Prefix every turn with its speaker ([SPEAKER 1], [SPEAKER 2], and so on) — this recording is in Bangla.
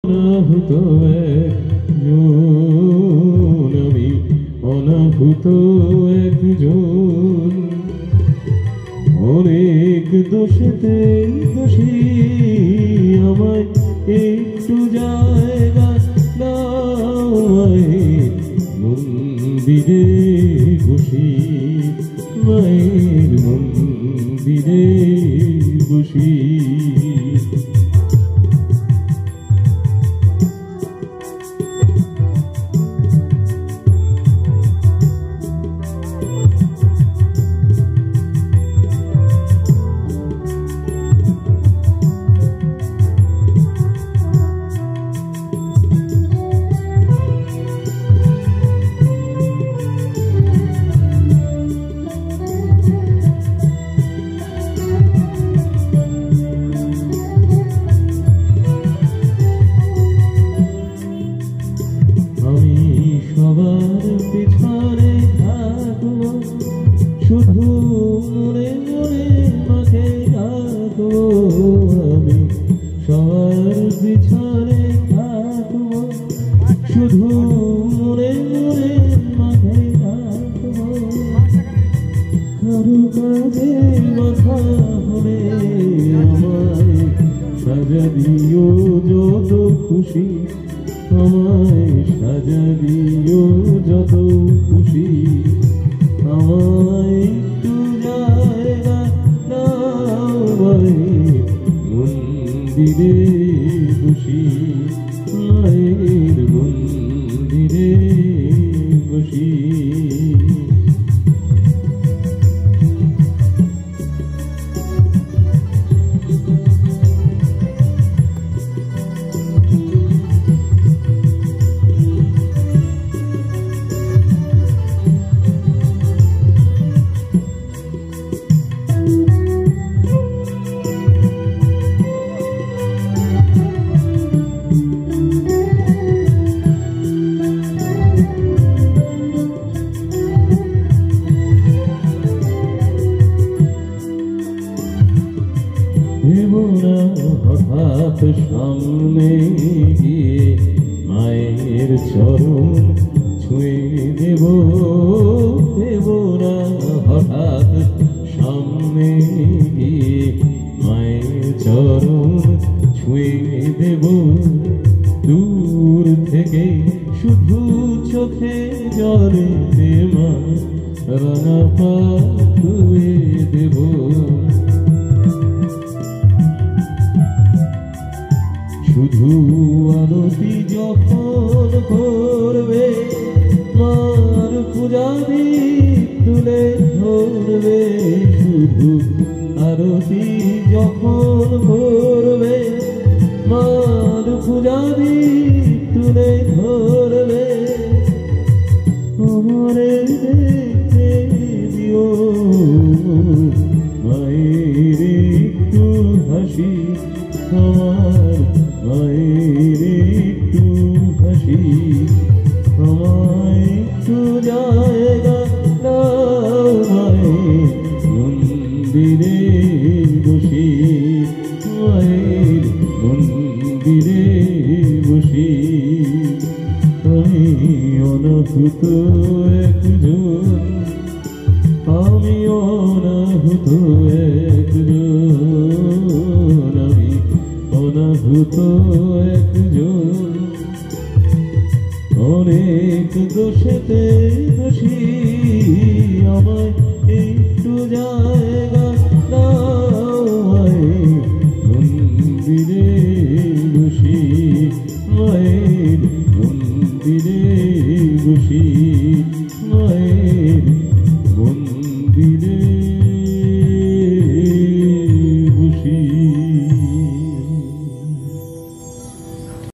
[SPEAKER 1] অনাহুত একজন আমি, অনাহুত একজন, অনেক দোষেতে দোষী আমায় একটু জায়গা দাও, মন্দিরে বসি, মায়ের মন্দিরে বসি। সবার পিছনে থাকবো, শুধু মনে মনে মাকে ডাকবো। আমি সবার পিছনে থাকবো, শুধু মনে মনে মাকে ডাকবো। কারো কাজে মাথা হলে আমায় সাজা দিও যত খুশি, আমায় সাজা দিও যত খুশি। আমায় একটু জায়গা দাও, মন্দিরে বসি, মায়ের মন্দিরে বসি। হঠাৎ সামনে গিয়ে মায়ের চরণ ছুঁয়ে দেব, দেব না হঠাৎ সামনে গিয়ে মায়ের চরণ ছুঁয়ে দেব। দূর থেকে শুধু চোখে জলে মা রাঙা পা ধুয়ে দেব। শুধু আরতি যখন করবে, মার পূজারি তুলে ধরবে। শুধু আরতি যখন করবে, মার পূজারি তুলে ধরবে। আমারে দেখতে দিও মায়ের একটু হাসি, আমার মায়ের একটু হাসি। আমায় একটু জায়গা দাও, মায়ের মন্দিরে বসি, মায়ের মন্দিরে বসি। আমি অনাহুত একজন, আমি অনাহুত একজন, আমি অনাহুত একজন, অনেক দোষেতে দোষী আমায়